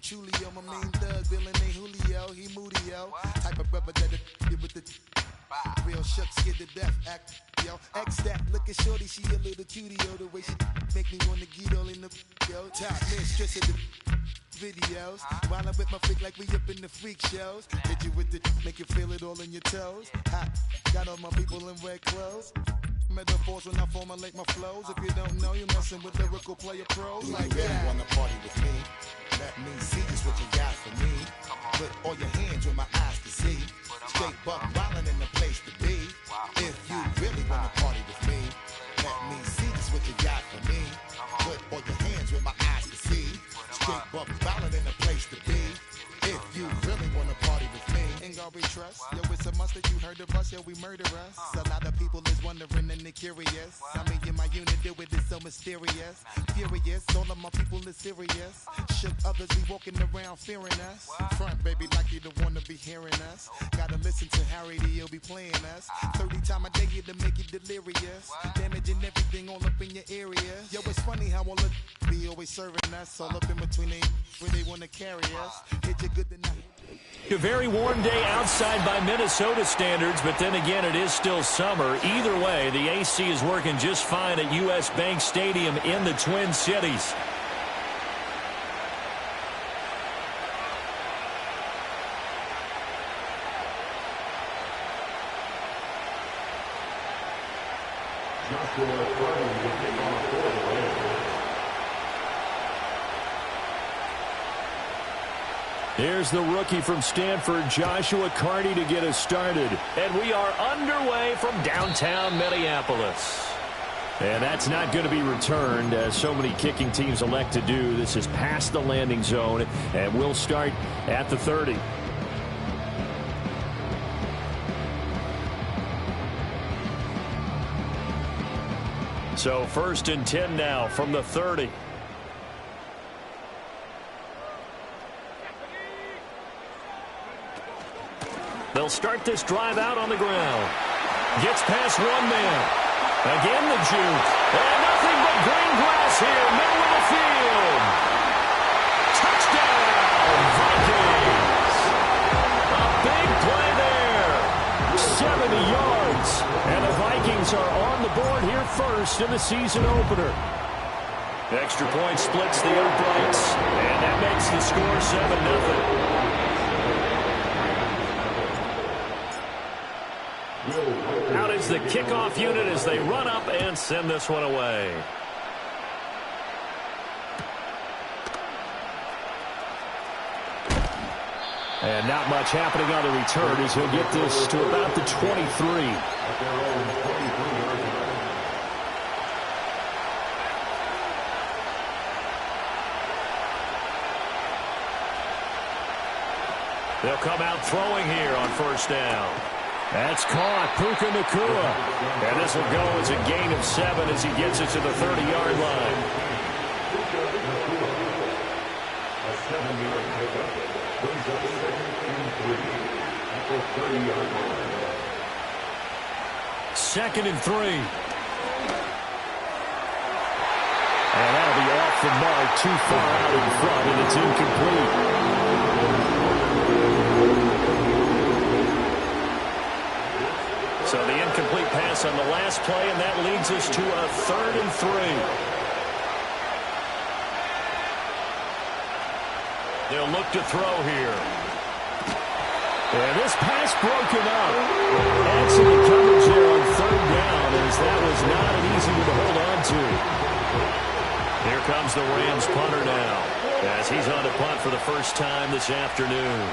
Chulio, my main thug, villain ain't Julio, he moody, yo. Type of brother that with the real shook, scared to death, act, yo. X that, look at shorty, she a little cutie, yo. The way she make me wanna get all in the, yo. Top mistress of the videos. While I'm with my freak like we up in the freak shows. Hit you with the, make you feel it all in your toes. Hot, got all my people in red clothes. Metaphors when I formulate my flows. If you don't know, you're messing with lyrical player pros like that. You really wanna party with me? Let me see just what you got for me. Put all your hands where my eyes can see. Straight buck wildin' in the place to be. If you really wanna party with me, let me see just what you got for me. Put all your hands where my eyes can see. Straight buck wildin' in the place to be. If you really wanna party with me, ain't gonna be trust. Yo, it's a must that you heard of us, yo, we murder us. A lot of people is wondering and they curious. I mean, in my unit do it is so mysterious. Furious, all of my people is serious. Shook others be walking around fearing us. Front, baby, like you don't wanna be hearing us. Gotta listen to Harry, he'll be playing us. 30 times a day to make you delirious. Damaging everything all up in your area. Yo, it's funny how all of be always serving us. All up in between they where they wanna carry us. Hit you good tonight. A very warm day outside by Minnesota standards, but then again, it is still summer. Either way, the AC is working just fine at U.S. Bank Stadium in the Twin Cities. Here's the rookie from Stanford, Joshua Carty, to get us started. And we are underway from downtown Minneapolis. And that's not going to be returned, as so many kicking teams elect to do. This is past the landing zone, and we'll start at the 30. So 1st and 10 now from the 30. They'll start this drive out on the ground. Gets past one man. Again the juke. And nothing but green grass here, middle of the field. Touchdown, Vikings. A big play there. 70 yards. And the Vikings are on the board here first in the season opener. Extra point splits the uprights. And that makes the score 7-0. Out is the kickoff unit as they run up and send this one away. And not much happening on the return as he'll get this to about the 23. They'll come out throwing here on 1st down. That's caught, Puka Nacua. And this will go as a gain of 7 as he gets it to the 30-yard line. A 7-yard pickup brings up 2nd and 3 at the 30-yard line. 2nd and 3. And that'll be off the mark, too far out in front, and it's incomplete. So the incomplete pass on the last play, and that leads us to a 3rd and 3. They'll look to throw here. And this pass broken up. Excellent coverage there on 3rd down, as that was not an easy one to hold on to. Here comes the Rams punter now, as he's on to punt for the first time this afternoon.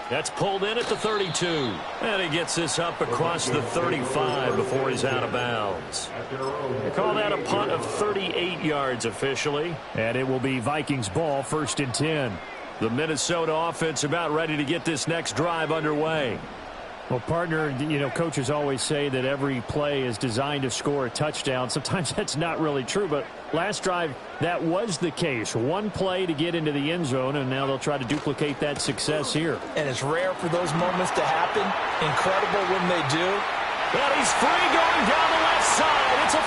That's pulled in at the 32. And he gets this up across the 35 before he's out of bounds. They call that a punt of 38 yards officially. And it will be Vikings ball, 1st and 10. The Minnesota offense about ready to get this next drive underway. Well, partner, you know, coaches always say that every play is designed to score a touchdown. Sometimes that's not really true, but last drive, that was the case. One play to get into the end zone, and now they'll try to duplicate that success here. And it's rare for those moments to happen. Incredible when they do. Well, he's free going down the left side. It's a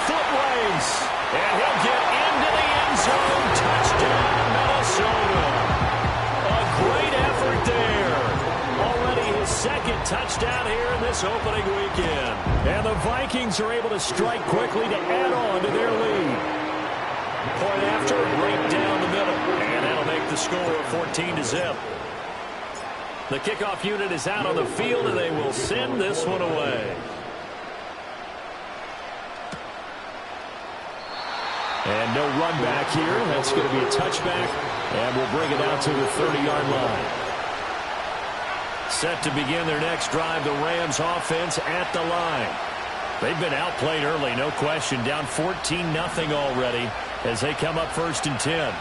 touchdown here in this opening weekend. And the Vikings are able to strike quickly to add on to their lead. Point after, right down the middle. And that'll make the score 14-0. The kickoff unit is out on the field, and they will send this one away. And no run back here. That's going to be a touchback, and we'll bring it out to the 30-yard line. Set to begin their next drive, the Rams offense at the line. They've been outplayed early, no question. Down 14-0 already as they come up 1st and 10.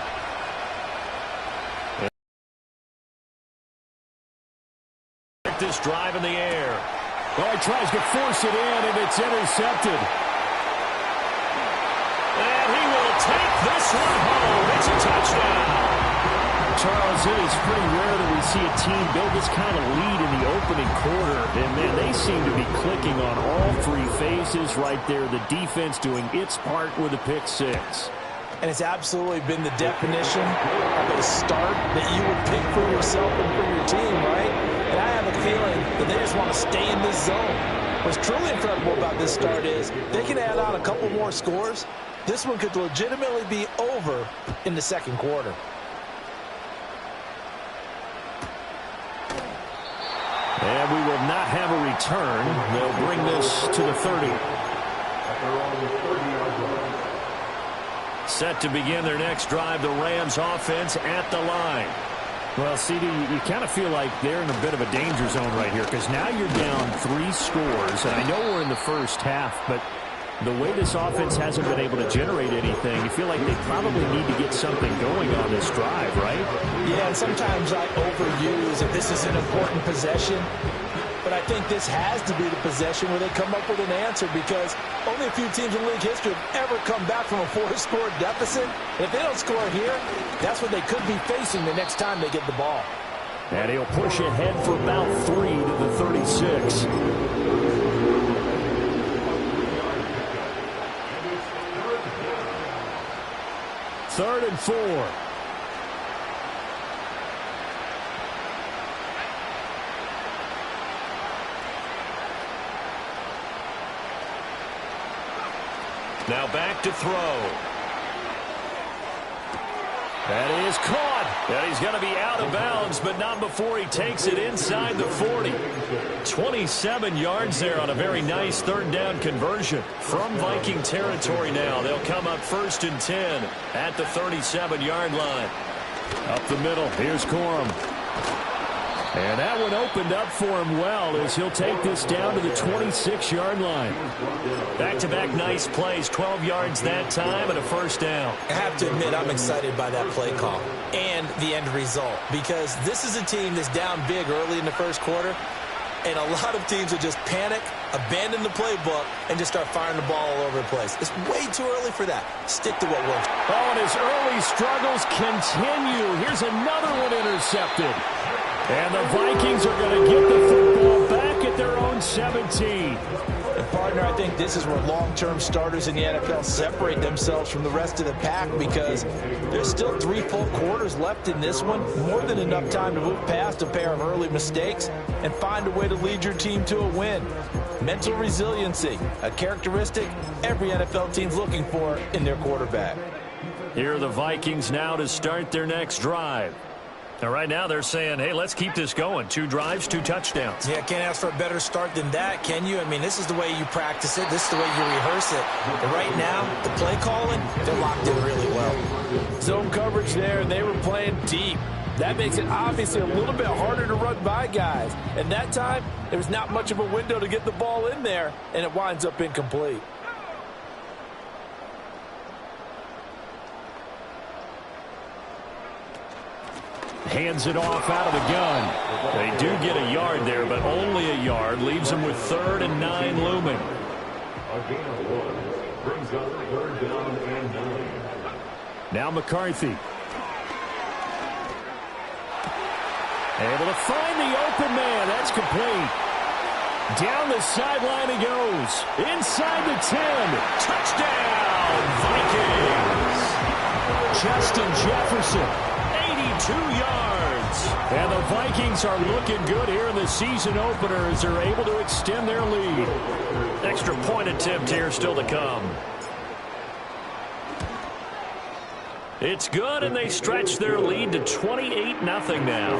This drive in the air. Oh, he tries to force it in, and it's intercepted. And he will take this one home. It's a touchdown. Charles, it is pretty rare that we see a team build this kind of lead in the opening quarter. And, man, they seem to be clicking on all three phases right there. The defense doing its part with a pick six. And it's absolutely been the definition of a start that you would pick for yourself and for your team, right? And I have a feeling that they just want to stay in this zone. What's truly incredible about this start is they can add on a couple more scores. This one could legitimately be over in the second quarter. And we will not have a return. They'll bring this to the 30. Set to begin their next drive, the Rams offense at the line. Well, CD, you kind of feel like they're in a bit of a danger zone right here because now you're down 3 scores. And I know we're in the first half, but the way this offense hasn't been able to generate anything, you feel like they probably need to get something going on this drive, right? Yeah, and sometimes I overuse if this is an important possession. But I think this has to be the possession where they come up with an answer because only a few teams in league history have ever come back from a 4-score deficit. And if they don't score here, that's what they could be facing the next time they get the ball. And he'll push ahead for about 3 to the 36. Third and 4. Now back to throw. That is caught. And he's going to be out of bounds, but not before he takes it inside the 40. 27 yards there on a very nice third down conversion. From Viking territory now, they'll come up 1st and 10 at the 37-yard line. Up the middle, here's Corum. And that one opened up for him well as he'll take this down to the 26-yard line. Back-to-back nice plays, 12 yards that time and a first down. I have to admit I'm excited by that play call and the end result because this is a team that's down big early in the first quarter, and a lot of teams will just panic, abandon the playbook, and just start firing the ball all over the place. It's way too early for that. Stick to what works. Oh, and his early struggles continue. Here's another one intercepted. And the Vikings are going to get the football back at their own 17. And partner, I think this is where long-term starters in the NFL separate themselves from the rest of the pack because there's still 3 full quarters left in this one. More than enough time to move past a pair of early mistakes and find a way to lead your team to a win. Mental resiliency, a characteristic every NFL team's looking for in their quarterback. Here are the Vikings now to start their next drive. Now, right now, they're saying, hey, let's keep this going. 2 drives, 2 touchdowns. Yeah, can't ask for a better start than that, can you? I mean, this is the way you practice it. This is the way you rehearse it. But right now, the play calling, they're locked in really well. Zone coverage there, and they were playing deep. That makes it obviously a little bit harder to run by guys. And that time, there was not much of a window to get the ball in there, and it winds up incomplete. Hands it off out of the gun. They do get a yard there, but only a yard. Leaves them with 3rd and 9 looming. A gain of 1 brings up 3rd down and 9. Now McCarthy. Able to find the open man. That's complete. Down the sideline he goes. Inside the 10. Touchdown, Vikings. Justin Jefferson. 80 yards. And the Vikings are looking good here in the season opener as they're able to extend their lead. Extra point attempt here still to come. It's good, and they stretch their lead to 28-0 now.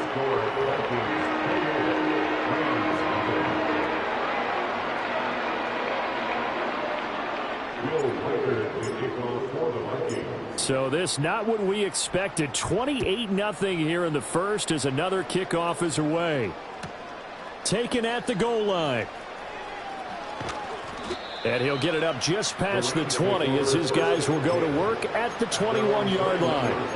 So this not what we expected. 28-0 here in the first as another kickoff is away. Taken at the goal line. And he'll get it up just past the 20 as his guys will go to work at the 21-yard line.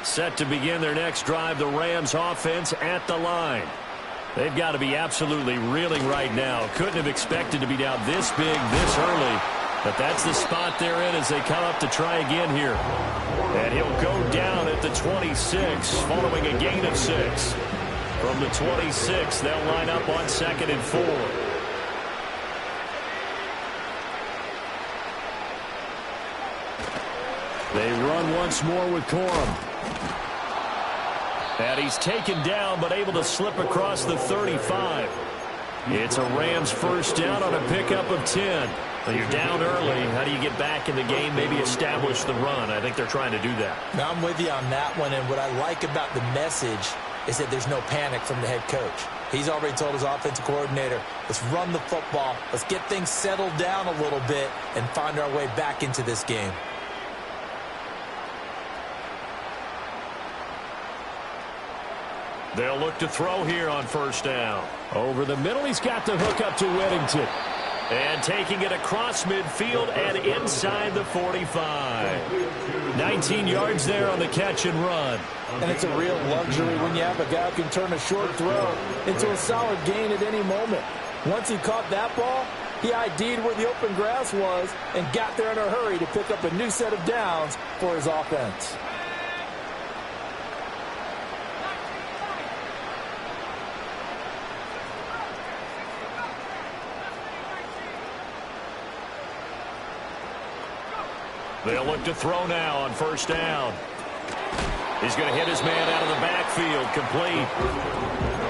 Set to begin their next drive, the Rams offense at the line. They've got to be absolutely reeling right now. Couldn't have expected to be down this big this early. But that's the spot they're in as they come up to try again here. And he'll go down at the 26 following a gain of 6. From the 26, they'll line up on 2nd and 4. They run once more with Corum. And he's taken down but able to slip across the 35. It's a Rams first down on a pickup of 10. Well, you're down early. How do you get back in the game, maybe establish the run? I think they're trying to do that. Now, I'm with you on that one, and what I like about the message is that there's no panic from the head coach. He's already told his offensive coordinator, let's run the football, let's get things settled down a little bit and find our way back into this game. They'll look to throw here on first down. Over the middle, he's got the hook up to Whittington. And taking it across midfield and inside the 45. 19 yards there on the catch and run. And it's a real luxury when you have a guy who can turn a short throw into a solid gain at any moment. Once he caught that ball, he ID'd where the open grass was and got there in a hurry to pick up a new set of downs for his offense. They'll look to throw now on first down. He's going to hit his man out of the backfield, complete.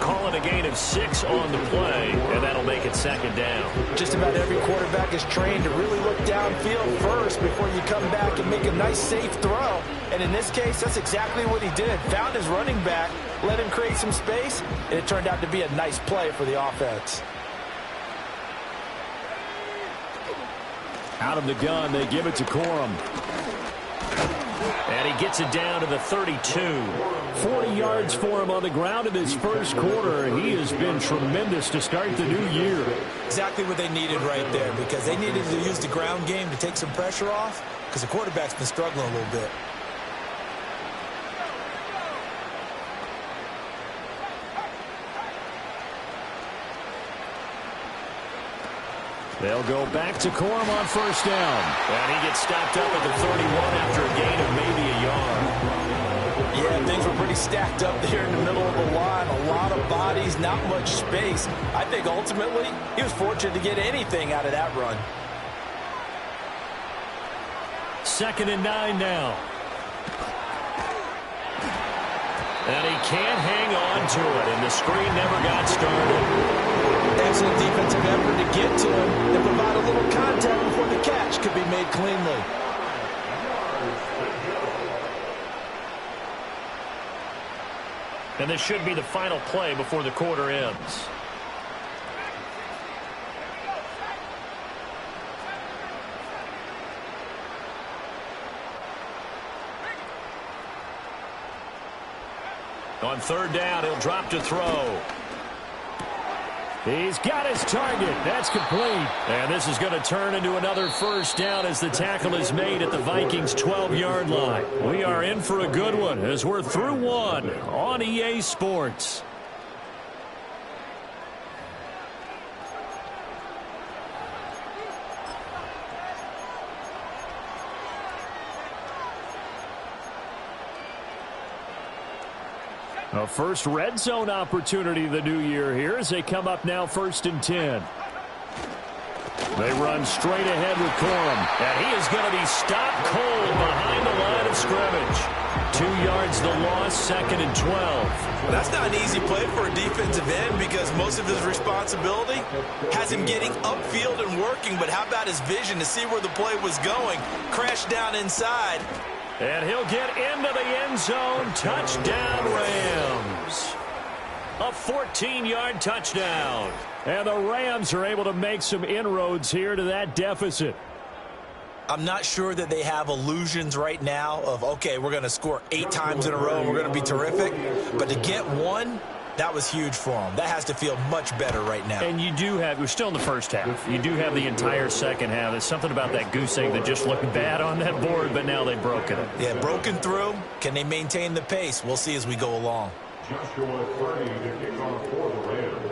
Call it a gain of 6 on the play, and that'll make it 2nd down. Just about every quarterback is trained to really look downfield first before you come back and make a nice, safe throw. And in this case, that's exactly what he did. Found his running back, let him create some space, and it turned out to be a nice play for the offense. Out of the gun, they give it to Corum. And he gets it down to the 32. 40 yards for him on the ground in his first quarter. He has been tremendous to start the new year. Exactly what they needed right there, because they needed to use the ground game to take some pressure off, because the quarterback's been struggling a little bit. They'll go back to Corum on first down. And he gets stopped up at the 31 after a gain of maybe a yard. Yeah, things were pretty stacked up there in the middle of the line. A lot of bodies, not much space. I think ultimately he was fortunate to get anything out of that run. 2nd and 9 now. And he can't hang on to it, and the screen never got started. Excellent defensive effort to get to him and provide a little contact before the catch could be made cleanly. And this should be the final play before the quarter ends. On 3rd down, he'll drop to throw. He's got his target. That's complete. And this is going to turn into another first down as the tackle is made at the Vikings' 12-yard line. We are in for a good one as we're through one on EA Sports. A first red zone opportunity the new year here as they come up now 1st and 10. They run straight ahead with Corum. And he is going to be stopped cold behind the line of scrimmage. 2 yards the loss, 2nd and 12. Well, that's not an easy play for a defensive end because most of his responsibility has him getting upfield and working. But how about his vision to see where the play was going? Crashed down inside. And he'll get into the end zone. Touchdown, Rams. A 14-yard touchdown. And the Rams are able to make some inroads here to that deficit. I'm not sure that they have illusions right now of, okay, we're going to score 8 times in a row and we're going to be terrific. But to get one, that was huge for them. That has to feel much better right now. And you do have, we're still in the first half. You do have the entire second half. There's something about that goose egg that just looked bad on that board, but now they've broken it. Yeah, broken through. Can they maintain the pace? We'll see as we go along. Joshua 30 to kick off for the Rams.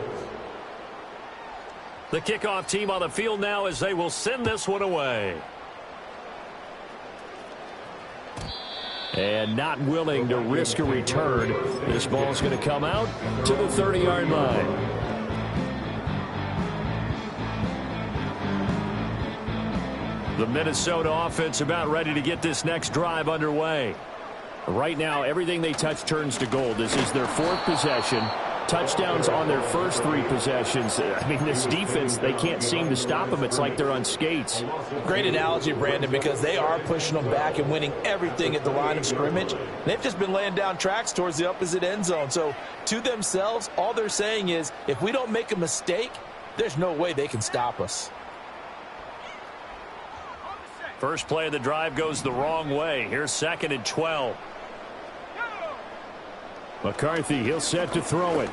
The kickoff team on the field now as they will send this one away. And not willing to risk a return. This ball's going to come out to the 30-yard line. The Minnesota offense about ready to get this next drive underway. Right now, everything they touch turns to gold. This is their 4th possession. Touchdowns on their first 3 possessions. I mean, this defense, they can't seem to stop them. It's like they're on skates. Great analogy, Brandon, because they are pushing them back and winning everything at the line of scrimmage. They've just been laying down tracks towards the opposite end zone. So to themselves, all they're saying is, if we don't make a mistake, there's no way they can stop us. First play of the drive goes the wrong way. Here's 2nd and 12. McCarthy, he'll set to throw it.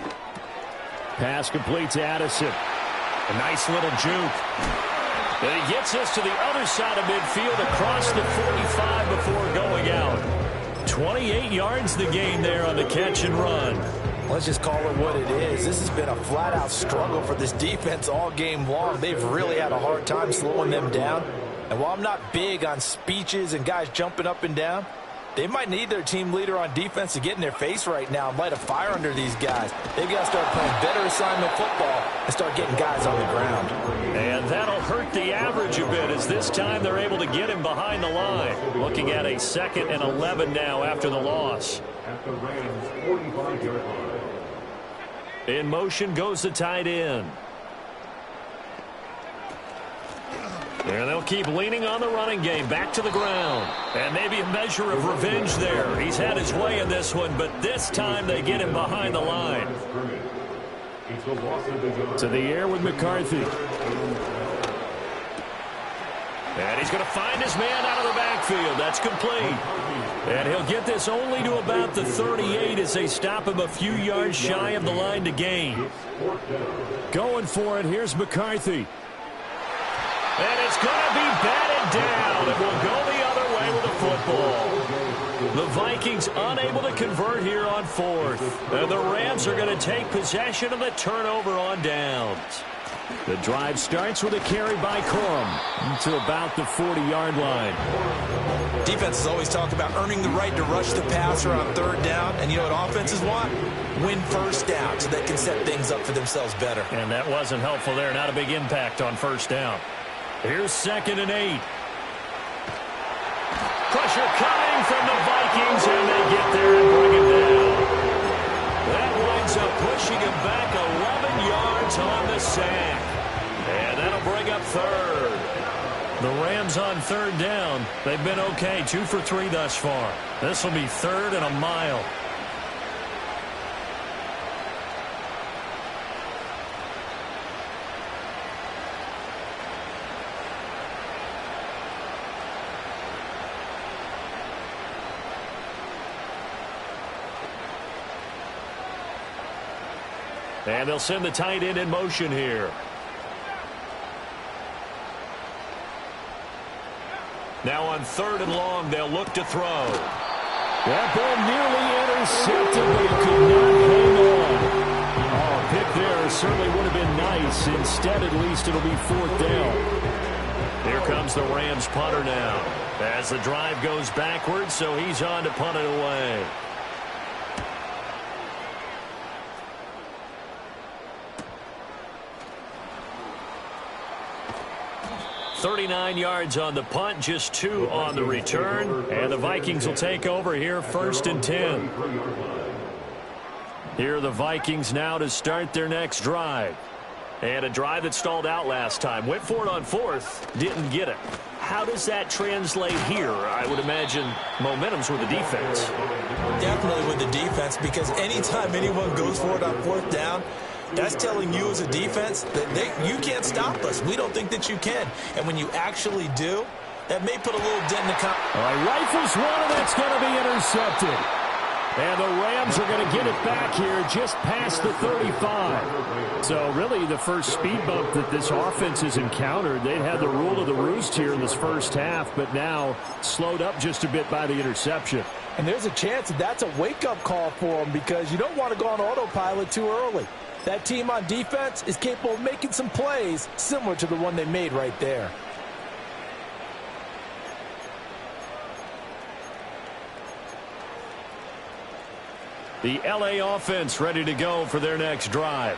Pass complete to Addison. A nice little juke. And he gets us to the other side of midfield across the 45 before going out. 28 yards the gain there on the catch and run. Let's just call it what it is. This has been a flat-out struggle for this defense all game long. They've really had a hard time slowing them down. And while I'm not big on speeches and guys jumping up and down, they might need their team leader on defense to get in their face right now and light a fire under these guys. They've got to start playing better assignment football and start getting guys on the ground. And that'll hurt the average a bit as this time they're able to get him behind the line. Looking at a 2nd and 11 now after the loss. At the Rams' 45-yard line. In motion goes the tight end. And they'll keep leaning on the running game back to the ground. And maybe a measure of revenge there. He's had his way in this one, but this time they get him behind the line. To the air with McCarthy. And he's going to find his man out of the backfield. That's complete. And he'll get this only to about the 38 as they stop him a few yards shy of the line to gain. Going for it, here's McCarthy. And it's going to be batted down. It will go the other way with the football. The Vikings unable to convert here on 4th. And the Rams are going to take possession of the turnover on downs. The drive starts with a carry by Corum to about the 40-yard line. Defenses always talk about earning the right to rush the passer on 3rd down. And you know what offenses want? Win 1st down so they can set things up for themselves better. And that wasn't helpful there. Not a big impact on 1st down. Here's 2nd and 8. Pressure coming from the Vikings, and they get there and bring it down. That winds up pushing him back 11 yards on the sack. And that'll bring up 3rd. The Rams on 3rd down. They've been okay, 2 for 3 thus far. This will be 3rd and a mile. And they'll send the tight end in motion here. Now on 3rd and long, they'll look to throw. That ball nearly intercepted, but he could not hang on. Oh, a pick there certainly would have been nice. Instead, at least, it'll be 4th down. Here comes the Rams punter now. As the drive goes backwards, so he's on to punt it away. 39 yards on the punt, just 2 on the return. And the Vikings will take over here, 1st and 10. Here are the Vikings now to start their next drive. And a drive that stalled out last time. Went for it on 4th, didn't get it. How does that translate here? I would imagine momentum's with the defense. Definitely with the defense, because anytime anyone goes for it on 4th down, that's telling you as a defense that you can't stop us. We don't think that you can. And when you actually do, that may put a little dent in the All right, rifles one, and that's going to be intercepted. And the Rams are going to get it back here just past the 35. So really the first speed bump that this offense has encountered. They'd had the rule of the roost here in this first half, but now slowed up just a bit by the interception. And there's a chance that that's a wake-up call for them, because you don't want to go on autopilot too early. That team on defense is capable of making some plays similar to the one they made right there. The LA offense ready to go for their next drive.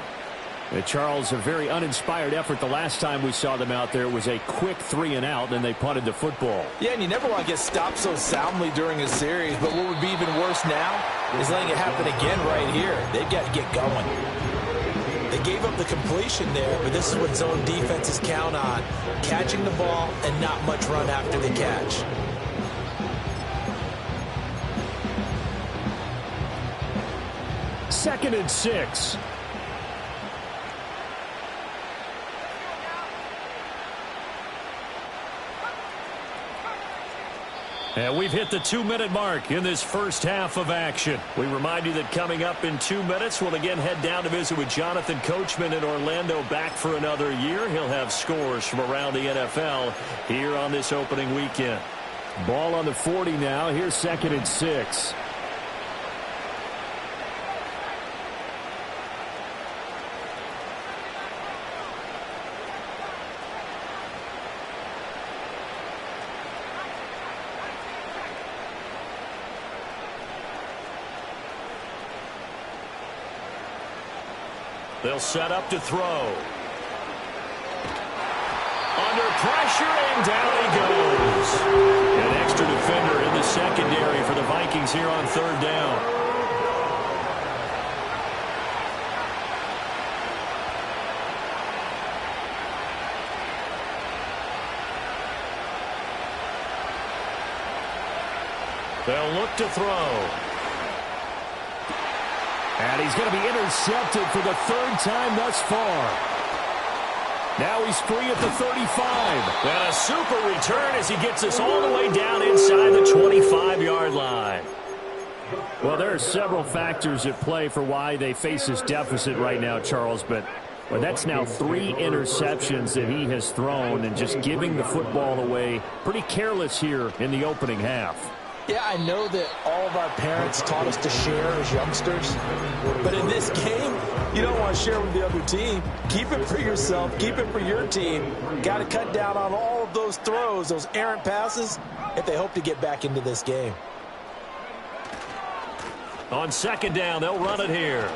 And Charles, a very uninspired effort the last time we saw them out there. Was a quick 3 and out, and they punted the football. Yeah, and you never want to get stopped so soundly during a series, but what would be even worse now is letting it happen again right here. They've got to get going. They gave up the completion there, but this is what zone defenses count on: catching the ball and not much run after the catch. Second and 6. And we've hit the 2-minute mark in this first half of action. We remind you that coming up in 2 minutes, we'll again head down to visit with Jonathan Coachman in Orlando, back for another year. He'll have scores from around the NFL here on this opening weekend. Ball on the 40 now. Here's 2nd and 6. They'll set up to throw. Under pressure, and down he goes. An extra defender in the secondary for the Vikings here on 3rd down. They'll look to throw. And he's going to be intercepted for the 3rd time thus far. Now he's free at the 35. And a super return as he gets us all the way down inside the 25-yard line. Well, there are several factors at play for why they face this deficit right now, Charles, but that's now 3 interceptions that he has thrown, and just giving the football away pretty careless here in the opening half. Yeah, I know that all of our parents taught us to share as youngsters, but in this game, you don't want to share with the other team. Keep it for yourself. Keep it for your team. Got to cut down on all of those throws, those errant passes, if they hope to get back into this game. On 2nd down, they'll run it here.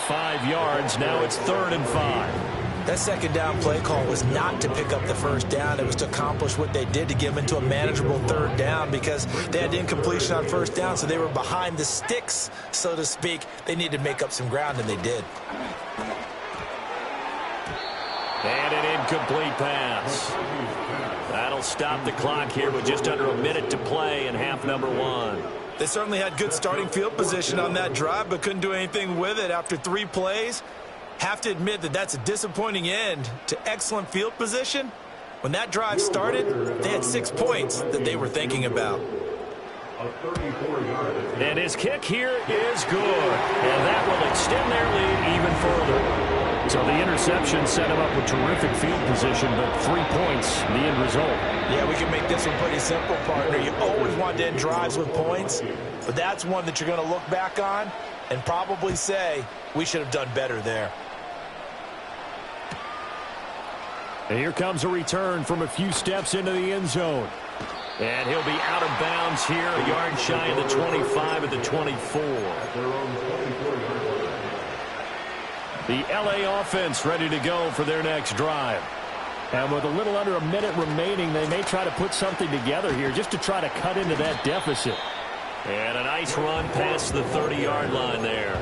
5 yards. Now it's 3rd and 5. That 2nd down play call was not to pick up the 1st down. It was to accomplish what they did, to get them into a manageable 3rd down, because they had incompletion on 1st down, so they were behind the sticks, so to speak. They needed to make up some ground, and they did. And an incomplete pass. That'll stop the clock here with just under a minute to play in half number 1. They certainly had good starting field position on that drive, but couldn't do anything with it after 3 plays. Have to admit that that's a disappointing end to excellent field position. When that drive started, they had 6 points that they were thinking about. And his kick here is good. And that will extend their lead even further. So the interception set him up with terrific field position, but 3 points, the end result. Yeah, we can make this one pretty simple, partner. You always want to end drives with points, but that's one that you're going to look back on and probably say, we should have done better there. And here comes a return from a few steps into the end zone. And he'll be out of bounds here, a yard shy of the 25 at the 24. The LA offense ready to go for their next drive. And with a little under a minute remaining, they may try to put something together here just to try to cut into that deficit. And a nice run past the 30-yard line there.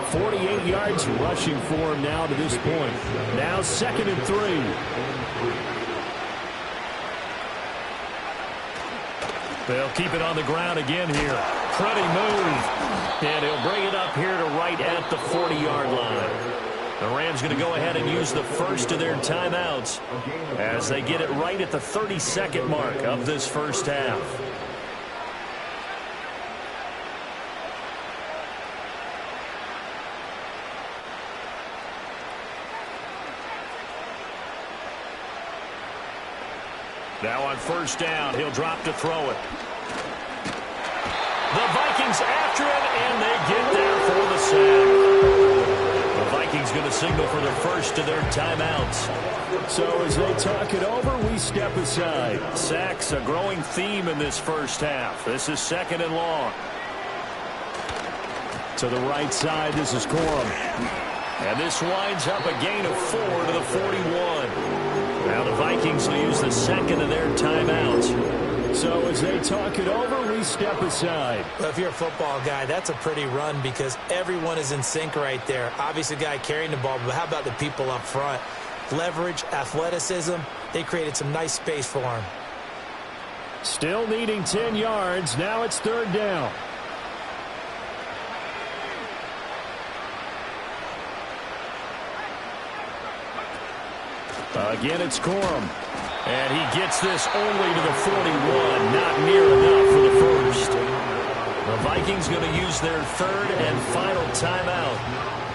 48 yards rushing for him now to this point. Now 2nd and 3. They'll keep it on the ground again here. Pretty move. And he'll bring it up here to right at the 40-yard line. The Rams going to go ahead and use the first of their timeouts as they get it right at the 32nd mark of this first half. Now on first down, he'll drop to throw it. The Vikings after it, and they get there for the sack. The Vikings going to signal for the first of their timeouts. So as they talk it over, we step aside. Sacks, a growing theme in this first half. This is 2nd and long. To the right side, this is Corum. And this winds up a gain of 4 to the 41. Now the Vikings will use the second of their timeouts. So as they talk it over, we step aside. Well, if you're a football guy, that's a pretty run because everyone is in sync right there. Obviously, the guy carrying the ball, but how about the people up front? Leverage, athleticism, they created some nice space for him. Still needing 10 yards. Now it's 3rd down. Again, it's Corum. And he gets this only to the 41. Not near enough for the first. The Vikings going to use their 3rd and final timeout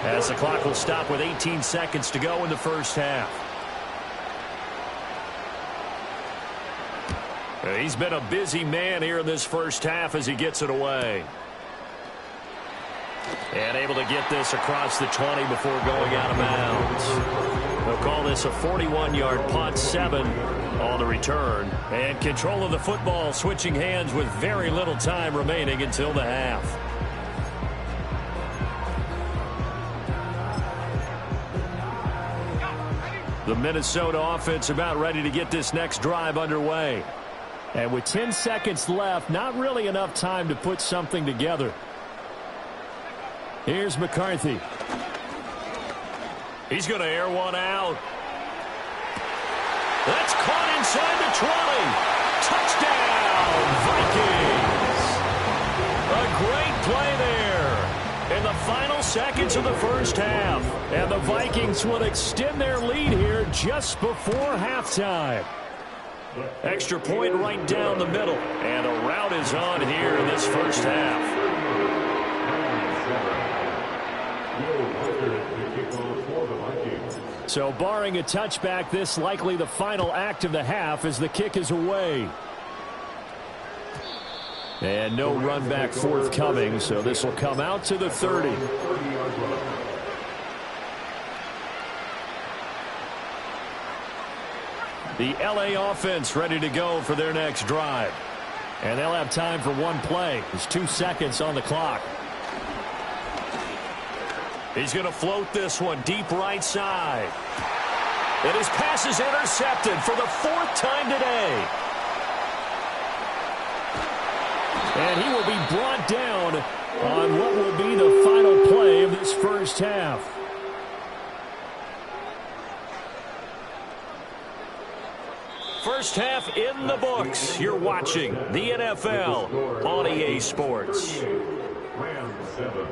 as the clock will stop with 18 seconds to go in the first half. He's been a busy man here in this first half as he gets it away. And able to get this across the 20 before going out of bounds. They'll call this a 41-yard punt, 7 on the return. And control of the football switching hands with very little time remaining until the half. The Minnesota offense about ready to get this next drive underway. And with 10 seconds left, not really enough time to put something together. Here's McCarthy. He's going to air one out. That's caught inside the 20. Touchdown, Vikings. A great play there in the final seconds of the first half. And the Vikings will extend their lead here just before halftime. Extra point right down the middle. And a rout is on here in this first half. So barring a touchback, this likely the final act of the half as the kick is away. And no run back forthcoming, so this will come out to the 30. The LA offense ready to go for their next drive. And they'll have time for one play. There's 2 seconds on the clock. He's going to float this one deep right side. And his pass is intercepted for the 4th time today. And he will be brought down on what will be the final play of this first half. First half in the books. You're watching the NFL on EA Sports. Rams 7.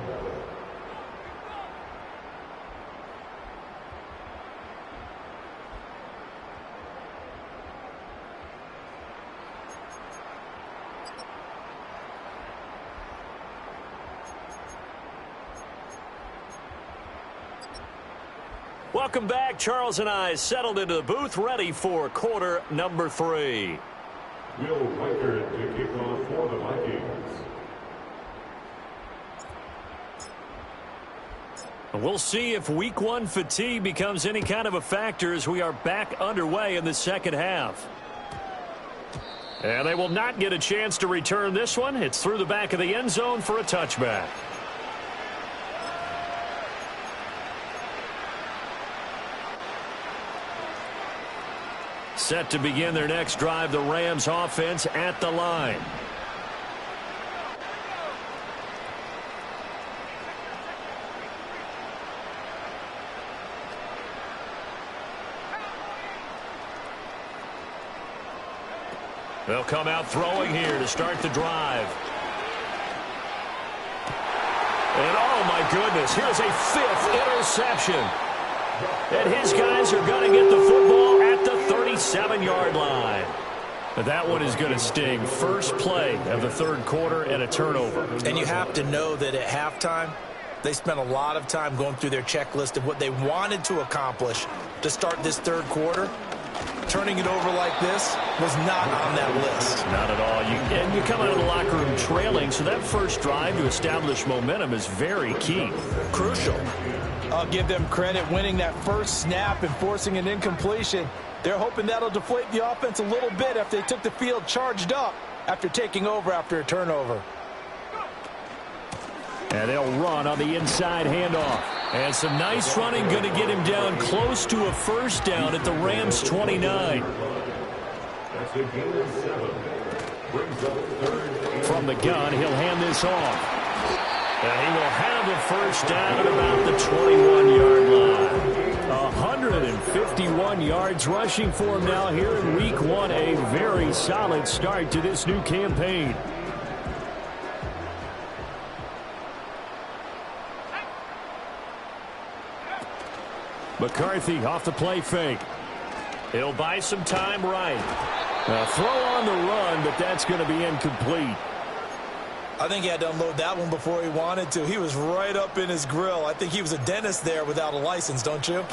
Welcome back. Charles and I settled into the booth, ready for quarter number 3. Will Weichert to kick off for the Vikings. We'll see if week 1 fatigue becomes any kind of a factor as we are back underway in the second half. And they will not get a chance to return this one. It's through the back of the end zone for a touchback. Set to begin their next drive, the Rams offense at the line. They'll come out throwing here to start the drive. And oh my goodness, here's a 5th interception. And his guys are going to get the football at the 37-yard line. But that one is going to sting. First play of the third quarter and a turnover. And you have to know that at halftime, they spent a lot of time going through their checklist of what they wanted to accomplish to start this third quarter. Turning it over like this was not on that list. Not at all. And you come out of the locker room trailing, so that first drive to establish momentum is very key. Crucial. I'll give them credit winning that first snap and forcing an incompletion. They're hoping that'll deflate the offense a little bit after they took the field charged up after taking over after a turnover. And they'll run on the inside handoff. And some nice running, going to get him down close to a first down at the Rams 29. From the gun, he'll hand this off. And he will have the first down at about the 21-yard line. 151 yards rushing for him now here in Week 1. A very solid start to this new campaign. McCarthy off the play fake. He'll buy some time right. Throw on the run, but that's going to be incomplete. I think he had to unload that one before he wanted to. He was right up in his grill. I think he was a dentist there without a license, don't you?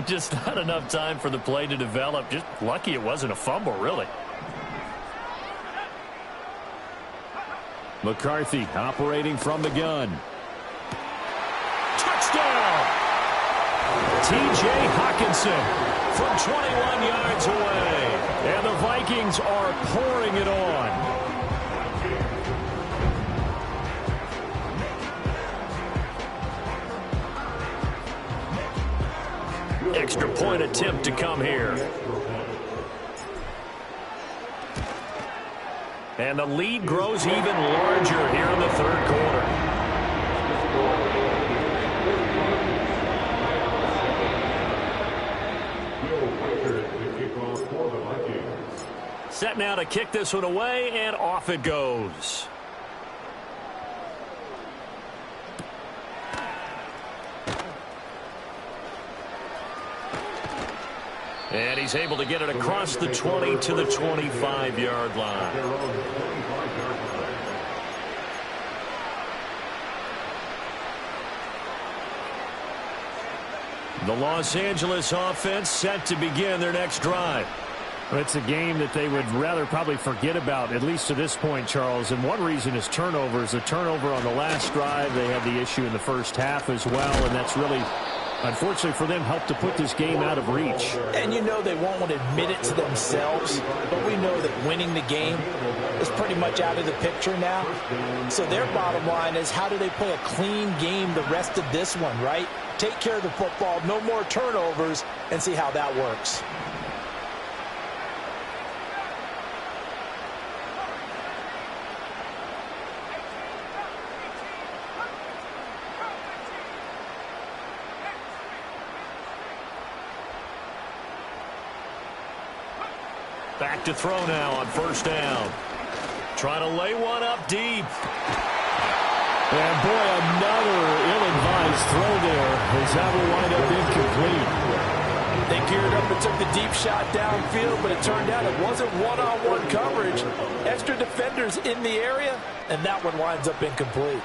Just not enough time for the play to develop. Just lucky it wasn't a fumble, really. McCarthy operating from the gun. Touchdown! T.J. Hawkinson from 21 yards away. And the Vikings are pouring it on. Extra point attempt to come here. And the lead grows even larger here in the third quarter. Set now to kick this one away, and off it goes. And he's able to get it across the 20 to the 25-yard line. The Los Angeles offense set to begin their next drive. It's a game that they would rather probably forget about, at least to this point, Charles. And one reason is turnovers. A turnover on the last drive. They had the issue in the first half as well, and that's really, unfortunately for them, helped to put this game out of reach. And you know they won't want to admit it to themselves, but we know that winning the game is pretty much out of the picture now. So their bottom line is, how do they play a clean game the rest of this one, right? Take care of the football, no more turnovers, and see how that works. Back to throw now on first down. Trying to lay one up deep. And boy, another ill-advised throw there as that will wind up incomplete. They geared up and took the deep shot downfield, but it turned out it wasn't one-on-one coverage. Extra defenders in the area, and that one winds up incomplete.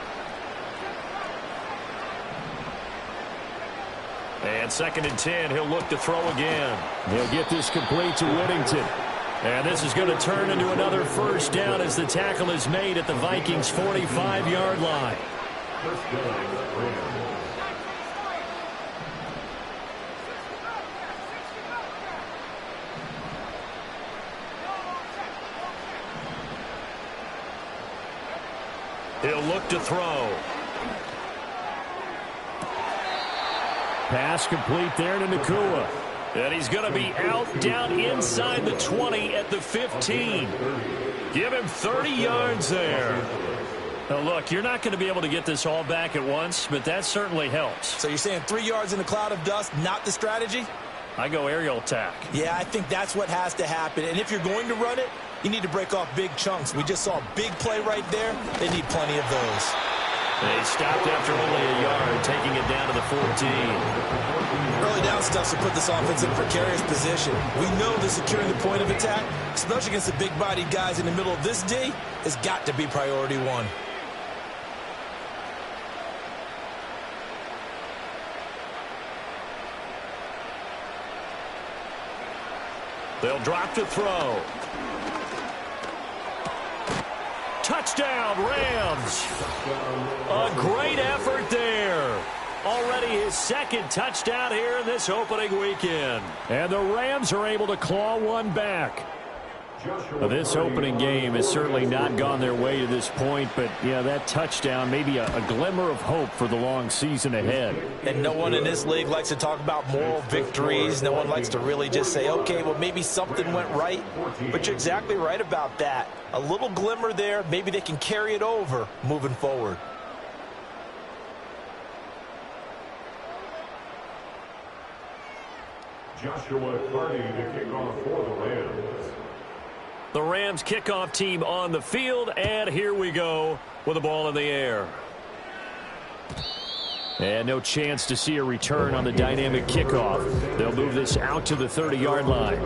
And 2nd and 10, he'll look to throw again. He'll get this complete to Whittington. And this is going to turn into another first down as the tackle is made at the Vikings' 45-yard line. He'll look to throw. Pass complete there to Nakua. And he's going to be out down inside the 20 at the 15. Give him 30 yards there. Now, look, you're not going to be able to get this all back at once, but that certainly helps. So you're saying 3 yards in a cloud of dust, not the strategy? I go aerial attack. Yeah, I think that's what has to happen. And if you're going to run it, you need to break off big chunks. We just saw a big play right there. They need plenty of those. They stopped after only a yard, taking it down to the 14. Early down stuff to put this offense in a precarious position. We know that securing the point of attack, especially against the big-bodied guys in the middle of this D, has got to be priority one. They'll drop to throw. Touchdown, Rams. A great effort there. Already his second touchdown here in this opening weekend. And the Rams are able to claw one back. Well, this opening game has certainly not gone their way to this point, but yeah, that touchdown may be a glimmer of hope for the long season ahead. And no one in this league likes to talk about moral victories. No one likes to really just say, okay, well, maybe something went right. But you're exactly right about that. A little glimmer there. Maybe they can carry it over moving forward. Joshua Carney to kick off for the Rams. The Rams kickoff team on the field, and here we go with the ball in the air. And no chance to see a return on the dynamic kickoff. They'll move this out to the 30-yard line.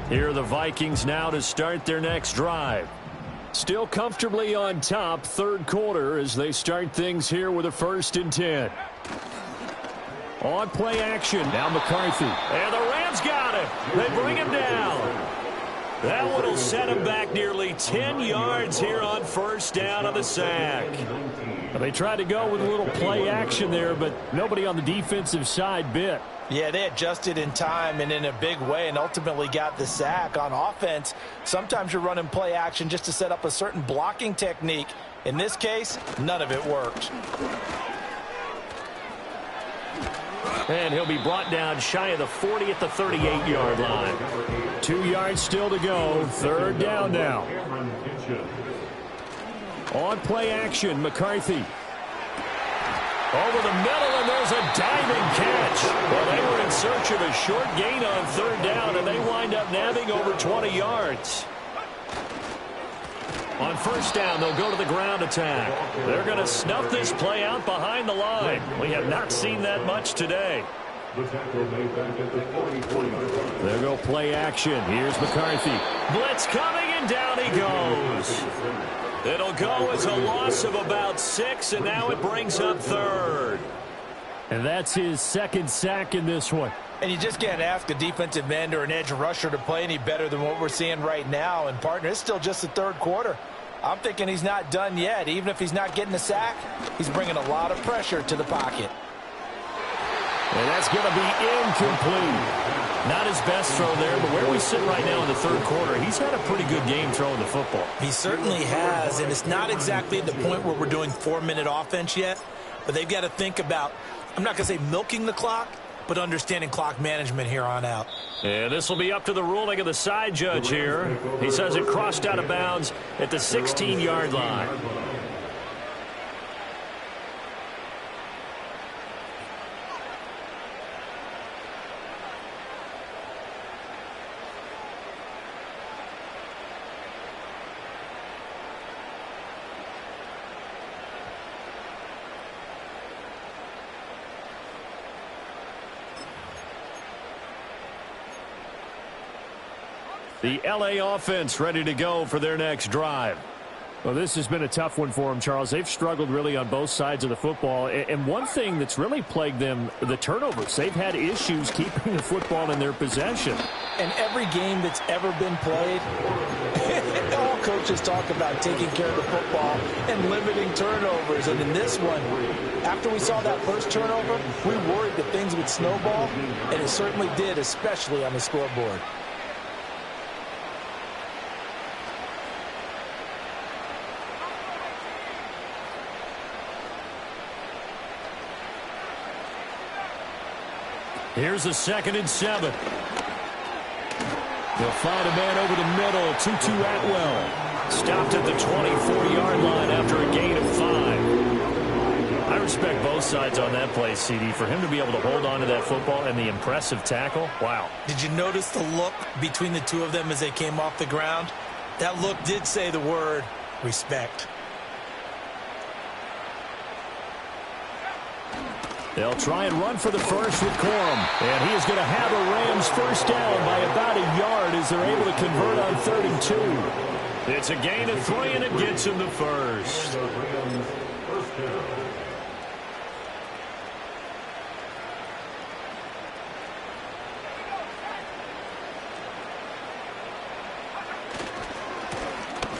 Here are the Vikings now to start their next drive. Still comfortably on top, third quarter, as they start things here with a 1st and 10. On play action, now McCarthy. And the Rams got him. They bring him down. That one will set him back nearly 10 yards here on 1st down on the sack. They tried to go with a little play action there, but nobody on the defensive side bit. Yeah, they adjusted in time and in a big way and ultimately got the sack. On offense, sometimes you're running play action just to set up a certain blocking technique. In this case, none of it worked. And he'll be brought down shy of the 40 at the 38-yard line. 2 yards still to go. 3rd down now. On play action, McCarthy. Over the middle, and there's a diving catch. Well, they were in search of a short gain on 3rd down, and they wind up nabbing over 20 yards. On 1st down, they'll go to the ground attack. They're going to snuff this play out behind the line. We have not seen that much today. There go play action. Here's McCarthy. Blitz coming, and down he goes. It'll go as a loss of about 6, and now it brings up 3rd. And that's his 2nd sack in this one. And you just can't ask a defensive end or an edge rusher to play any better than what we're seeing right now. And, partner, it's still just the 3rd quarter. I'm thinking he's not done yet. Even if he's not getting a sack, he's bringing a lot of pressure to the pocket. And that's going to be incomplete. Not his best throw there, but where we sit right now in the 3rd quarter, he's had a pretty good game throwing the football. He certainly has, and it's not exactly at the point where we're doing 4-minute offense yet, but they've got to think about, I'm not going to say milking the clock, but understanding clock management here on out. And this will be up to the ruling of the side judge here. He says it crossed out of bounds at the 16-yard line. The L.A. offense ready to go for their next drive. Well, this has been a tough one for them, Charles. They've struggled really on both sides of the football. And one thing that's really plagued them, the turnovers. They've had issues keeping the football in their possession. And every game that's ever been played, all coaches talk about taking care of the football and limiting turnovers. And in this one, after we saw that first turnover, we worried that things would snowball, and it certainly did, especially on the scoreboard. Here's a 2nd and 7. They'll find a man over the middle. Tutu Atwell. Stopped at the 24-yard line after a gain of 5. I respect both sides on that play, CD. For him to be able to hold on to that football and the impressive tackle, wow. Did you notice the look between the two of them as they came off the ground? That look did say the word respect. They'll try and run for the first with Corum. And he is going to have a Rams first down by about a yard as they're able to convert on 3rd and 2. It's a gain of 3, and it gets him the first.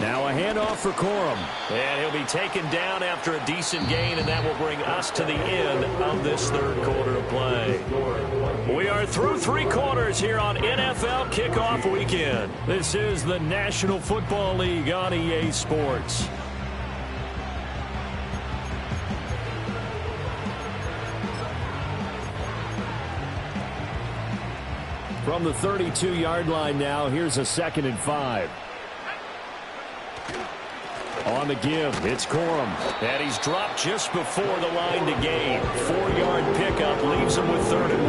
Now a handoff for Corum. And he'll be taken down after a decent gain, and that will bring us to the end of this 3rd quarter of play. We are through 3 quarters here on NFL Kickoff Weekend. This is the National Football League on EA Sports. From the 32-yard line now, here's a 2nd and 5. On the give, it's Corum. And he's dropped just before the line to gain. 4-yard pickup leaves him with 3rd and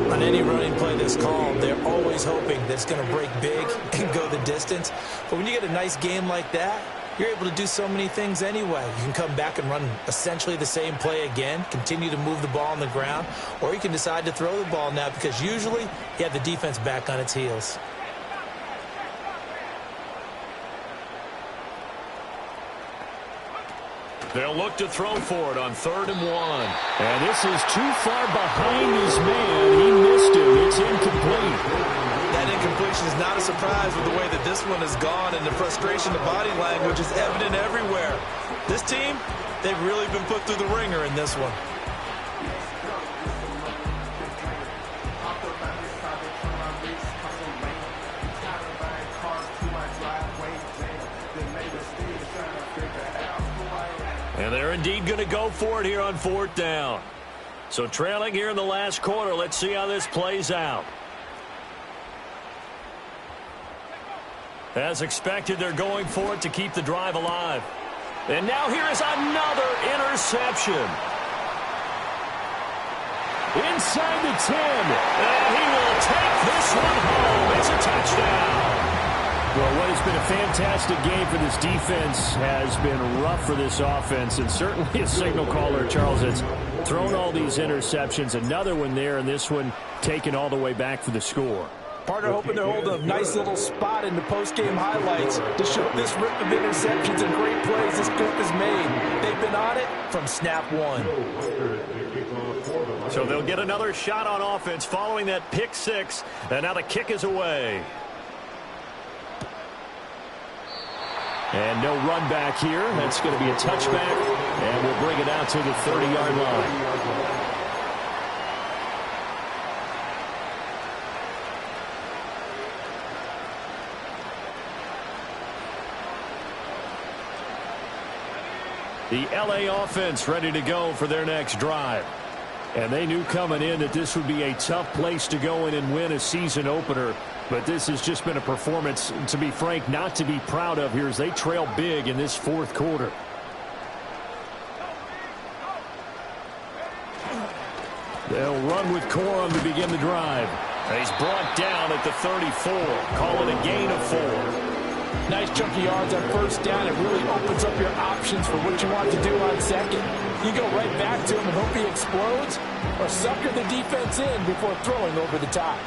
1. On any running play that's called, they're always hoping that it's going to break big and go the distance. But when you get a nice game like that, you're able to do so many things anyway. You can come back and run essentially the same play again, continue to move the ball on the ground, or you can decide to throw the ball now because usually you have the defense back on its heels. They'll look to throw for it on 3rd and 1. And this is too far behind his man. He missed him. It's incomplete. That incompletion is not a surprise with the way that this one has gone, and the frustration, the body language is evident everywhere. This team, they've really been put through the ringer in this one. And they're indeed going to go for it here on 4th down. So trailing here in the last quarter, let's see how this plays out. As expected, they're going for it to keep the drive alive. And now here is another interception. Inside the 10. And he will take this one home. It's a touchdown. Well, what has been a fantastic game for this defense has been rough for this offense, and certainly a signal caller, Charles, that's thrown all these interceptions. Another one there, and this one taken all the way back for the score. Partner hoping to hold a nice little spot in the post-game highlights to show this rip of interceptions and great plays this group has made. They've been on it from snap 1. So they'll get another shot on offense following that pick 6, and now the kick is away. And no run back here. That's going to be a touchback, and we'll bring it out to the 30-yard line. The LA offense ready to go for their next drive. And they knew coming in that this would be a tough place to go in and win a season opener. But this has just been a performance, to be frank, not to be proud of here as they trail big in this 4th quarter. They'll run with Corum to begin the drive. He's brought down at the 34. Call it a gain of 4. Nice chunky yards on 1st down. It really opens up your options for what you want to do on 2nd. You go right back to him and hope he explodes, or sucker the defense in before throwing over the top.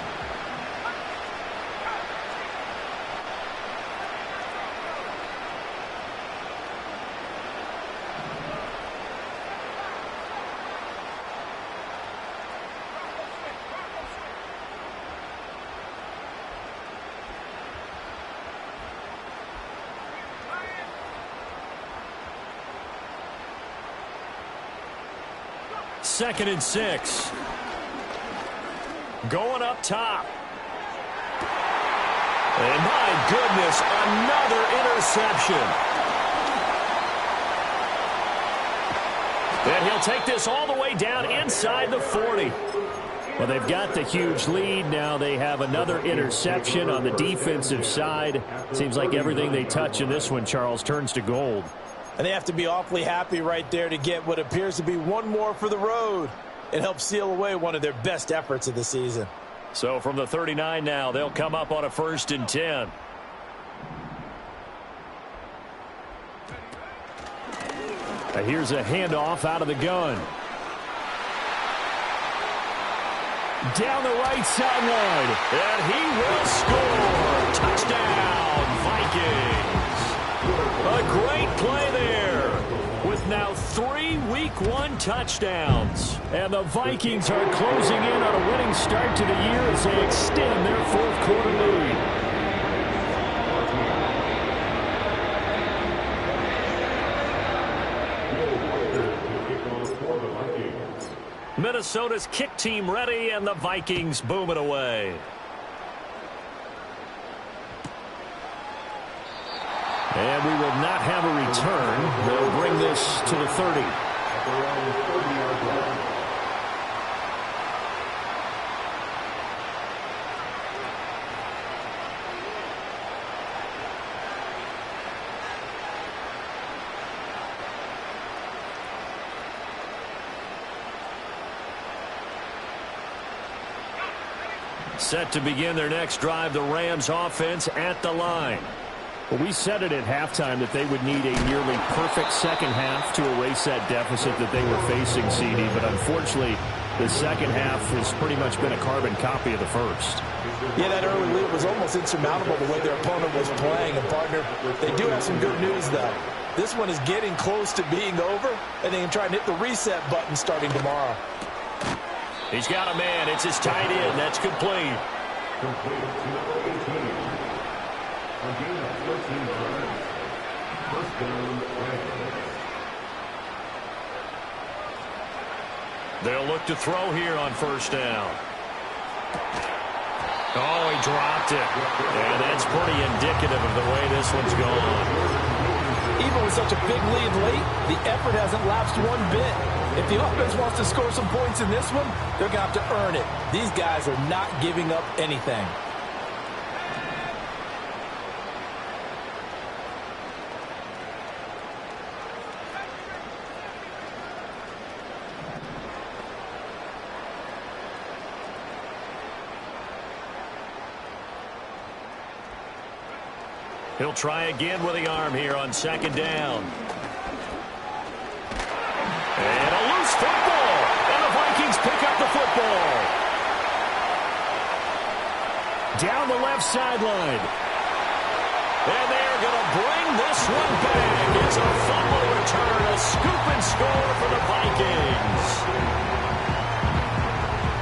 Second and 6. Going up top. And my goodness, another interception. And he'll take this all the way down inside the 40. Well, they've got the huge lead. Now they have another interception on the defensive side. Seems like everything they touch in this one, Charles, turns to gold. And they have to be awfully happy right there to get what appears to be one more for the road. It helps seal away one of their best efforts of the season. So from the 39 now, they'll come up on a 1st and 10. Here's a handoff out of the gun. Down the right sideline. And he will score. Touchdown, Vikings. A great play there. With now 3 Week 1 touchdowns. And the Vikings are closing in on a winning start to the year as they extend their 4th quarter lead. Minnesota's kick team ready, and the Vikings boom it away. And we will not have a return. They'll bring this to the 30. Set to begin their next drive, the Rams offense at the line. Well, we said it at halftime that they would need a nearly perfect second half to erase that deficit that they were facing, CD. But unfortunately, the second half has pretty much been a carbon copy of the first. Yeah, that early lead was almost insurmountable the way their opponent was playing. And, partner, they do have some good news, though. This one is getting close to being over, and they can try and hit the reset button starting tomorrow. He's got a man. It's his tight end. That's complete. They'll look to throw here on 1st down. Oh, he dropped it. And that's pretty indicative of the way this one's gone. Even with such a big lead late, the effort hasn't lapsed one bit. If the offense wants to score some points in this one, they're going to have to earn it. These guys are not giving up anything. He'll try again with the arm here on 2nd down. And a loose football. And the Vikings pick up the football. Down the left sideline. And they're going to bring this one back. It's a fumble return, a scoop and score for the Vikings.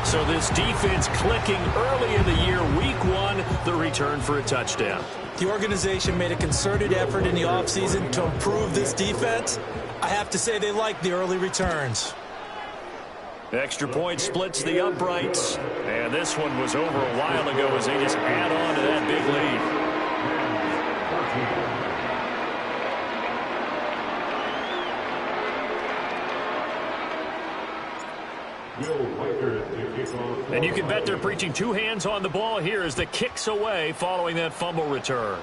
So this defense clicking early in the year, Week 1, the return for a touchdown. The organization made a concerted effort in the offseason to improve this defense. I have to say they like the early returns. Extra point splits the uprights. And this one was over a while ago as they just add on to that big lead. And you can bet they're preaching 2 hands on the ball here as the kick's away following that fumble return.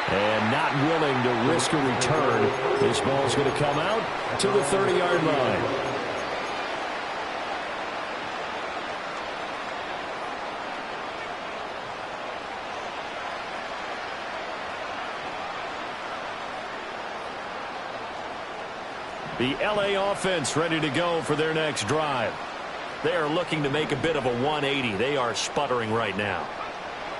And not willing to risk a return. This ball's going to come out to the 30-yard line. The LA offense ready to go for their next drive. They are looking to make a bit of a 180. They are sputtering right now.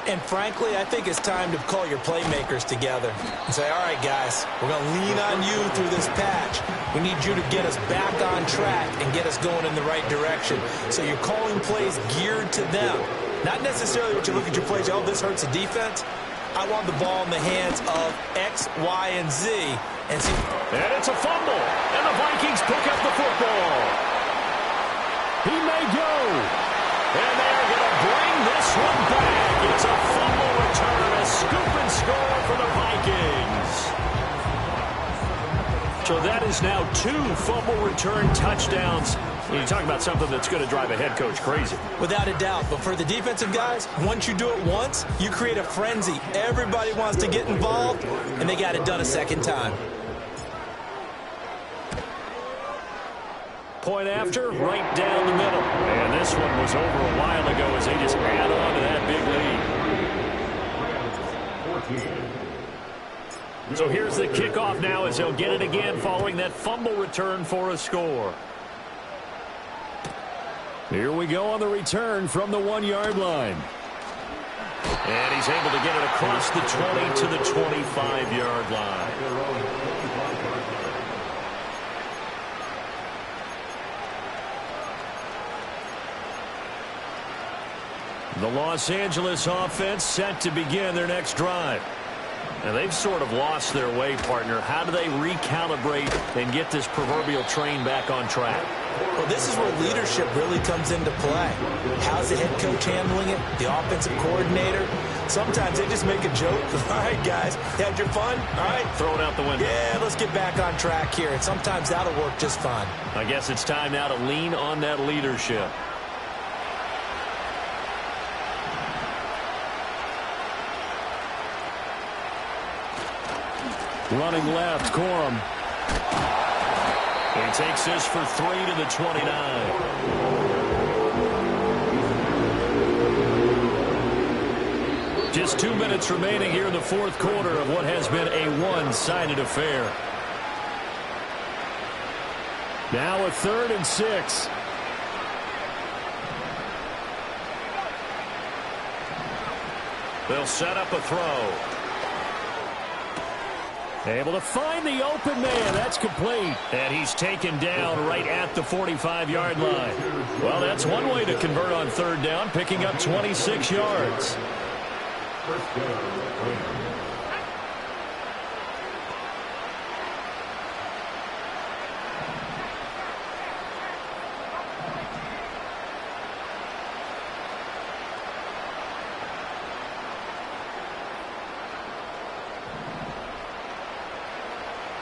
And frankly, I think it's time to call your playmakers together and say, all right, guys, we're going to lean on you through this patch. We need you to get us back on track and get us going in the right direction. So you're calling plays geared to them. Not necessarily what you look at your plays, oh, this hurts the defense. I want the ball in the hands of X, Y, and Z. And it's a fumble. And the Vikings pick up the football. He may go. And they're going to bring this one back. It's a fumble return, a scoop and score for the Vikings. So that is now 2 fumble return touchdowns You talk about something that's going to drive a head coach crazy. Without a doubt. But for the defensive guys, once you do it once, you create a frenzy. Everybody wants to get involved, and they got it done a second time. Point after, right down the middle. And this one was over a while ago as they just add on to that big lead. So here's the kickoff now as he'll get it again following that fumble return for a score. Here we go on the return from the 1-yard line. And he's able to get it across the 20 to the 25-yard line. The Los Angeles offense set to begin their next drive. And they've sort of lost their way, partner. How do they recalibrate and get this proverbial train back on track? Well, this is where leadership really comes into play. How's the head coach handling it? The offensive coordinator? Sometimes they just make a joke. All right, guys, you had your fun? All right. Throw it out the window. Yeah, let's get back on track here. And sometimes that'll work just fine. I guess it's time now to lean on that leadership. Running left, Corum. He takes this for 3 to the 29. Just 2 minutes remaining here in the fourth quarter of what has been a one-sided affair. Now a 3rd and 6. They'll set up a throw. Able to find the open man. That's complete. And he's taken down right at the 45-yard line. Well, that's one way to convert on 3rd down, picking up 26 yards.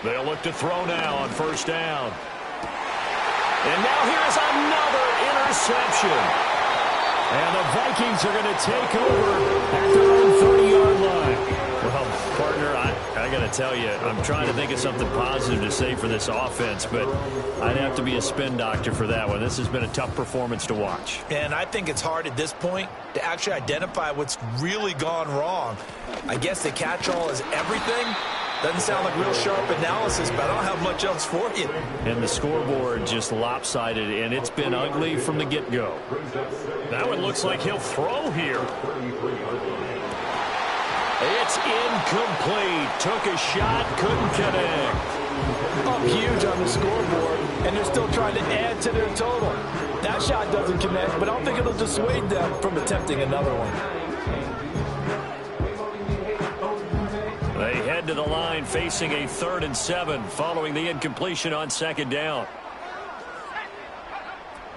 They'll look to throw now on 1st down. And now here's another interception. And the Vikings are going to take over at their own 30-yard line. Well, partner, I got to tell you, I'm trying to think of something positive to say for this offense, but I'd have to be a spin doctor for that one. This has been a tough performance to watch. And I think it's hard at this point to actually identify what's really gone wrong. I guess the catch-all is everything. Doesn't sound like real sharp analysis, but I don't have much else for you. And the scoreboard just lopsided, and it's been ugly from the get-go. That one looks like he'll throw here. It's incomplete. Took a shot, couldn't connect. Up huge on the scoreboard, and they're still trying to add to their total. That shot doesn't connect, but I don't think it'll dissuade them from attempting another one. They head to the line facing a 3rd and 7 following the incompletion on 2nd down.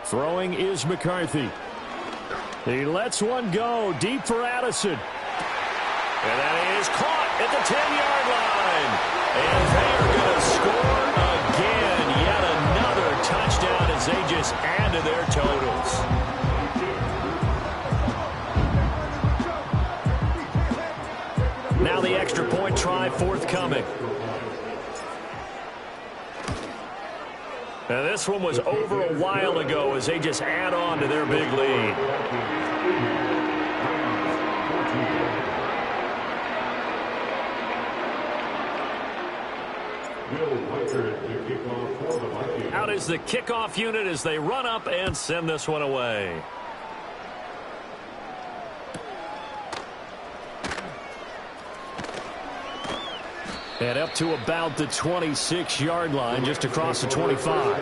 Throwing is McCarthy. He lets one go deep for Addison. And that is caught at the 10-yard line. And they are going to score again. Yet another touchdown as they just add to their totals. Now the extra point try forthcoming. Now this one was over a while ago as they just add on to their big lead. Out is the kickoff unit as they run up and send this one away. And up to about the 26-yard line, just across the 25.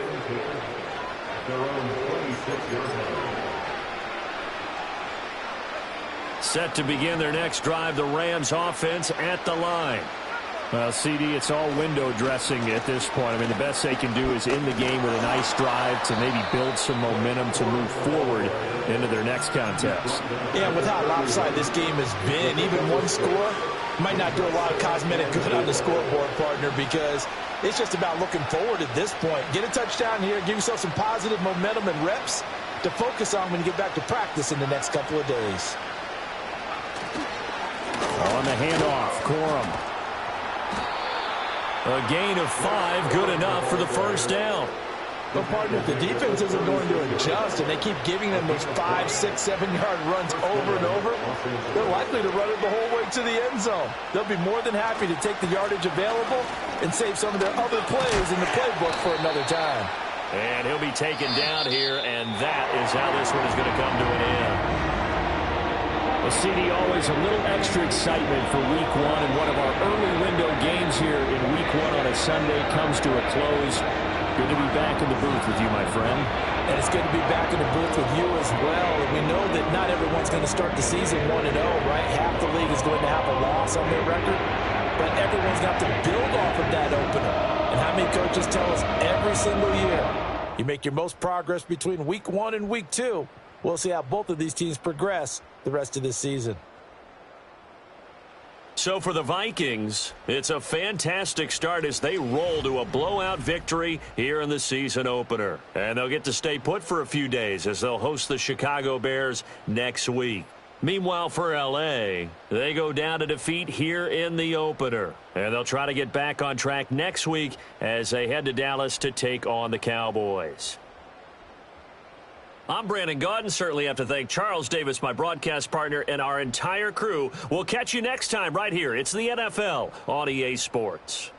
Set to begin their next drive, the Rams offense at the line. Well, CD, it's all window dressing at this point. I mean, the best they can do is in the game with a nice drive to maybe build some momentum to move forward into their next contest. Yeah, with how lopsided this game has been, even one score might not do a lot of cosmetic good on the scoreboard, partner, because It's just about looking forward at this point. Get a touchdown here, give yourself some positive momentum and reps to focus on when you get back to practice in the next couple of days. On the handoff, Corum. A gain of 5, good enough for the first down. Well, partner, if the defense isn't going to adjust and they keep giving them those 5, 6, 7-yard runs over and over, they're likely to run it the whole way to the end zone. They'll be more than happy to take the yardage available and save some of their other plays in the playbook for another time. And he'll be taken down here, and that is how this one is going to come to an end. Well, CD, always a little extra excitement for Week 1, and one of our early window games here in Week 1 on a Sunday comes to a close. Good to be back in the booth with you, my friend. And it's good to be back in the booth with you as well. And we know that not everyone's going to start the season 1-0, right? Half the league is going to have a loss on their record. But everyone's got to build off of that opener. And how many coaches tell us every single year, you make your most progress between Week 1 and Week 2. We'll see how both of these teams progress the rest of this season. So for the Vikings, it's a fantastic start as they roll to a blowout victory here in the season opener. And they'll get to stay put for a few days as they'll host the Chicago Bears next week. Meanwhile, for L.A., they go down to defeat here in the opener. And they'll try to get back on track next week as they head to Dallas to take on the Cowboys. I'm Brandon Gaudin. Certainly have to thank Charles Davis, my broadcast partner, and our entire crew. We'll catch you next time right here. It's the NFL on EA Sports.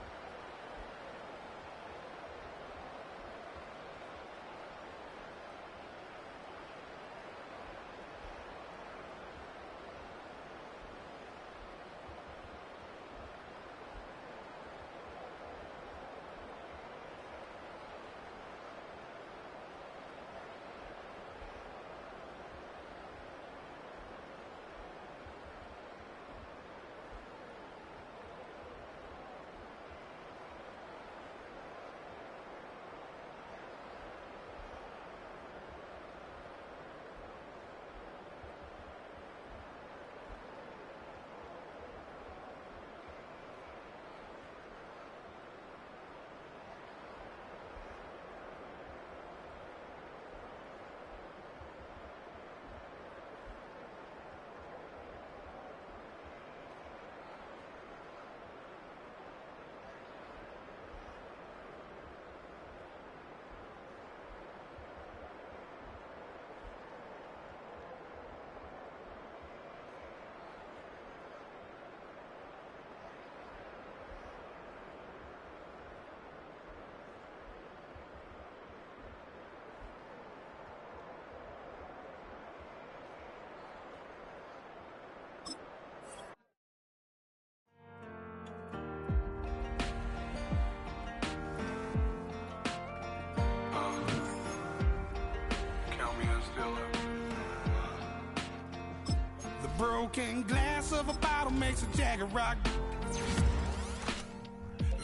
Broken glass of a bottle makes a Jagger rock.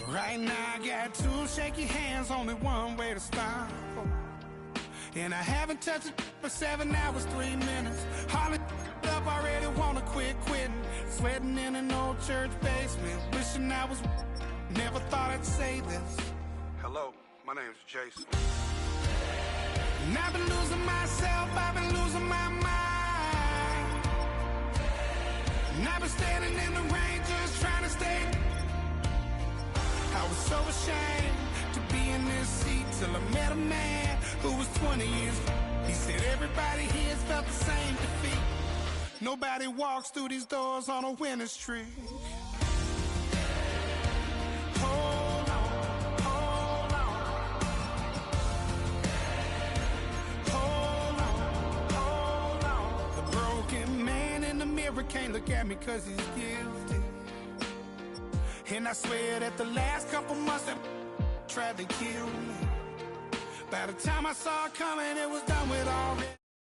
Right now I got 2 shaky hands, only one way to stop. And I haven't touched it for 7 hours, 3 minutes. Hardly up, already wanna quit quitting. Sweating in an old church basement, wishing I was. Never thought I'd say this. Hello, my name's Jason. And I've been losing myself, I've been losing my mind. And I've been standing in the rain just trying to stay. I was so ashamed to be in this seat till I met a man who was 20 years. He said everybody here's felt the same defeat. Nobody walks through these doors on a winning streak. Hold on, hold on. Hold on, hold on. The broken man in the mirror can't look at me 'cause he's guilty. And I swear that the last couple months that tried to kill me. By the time I saw it coming, it was done with already.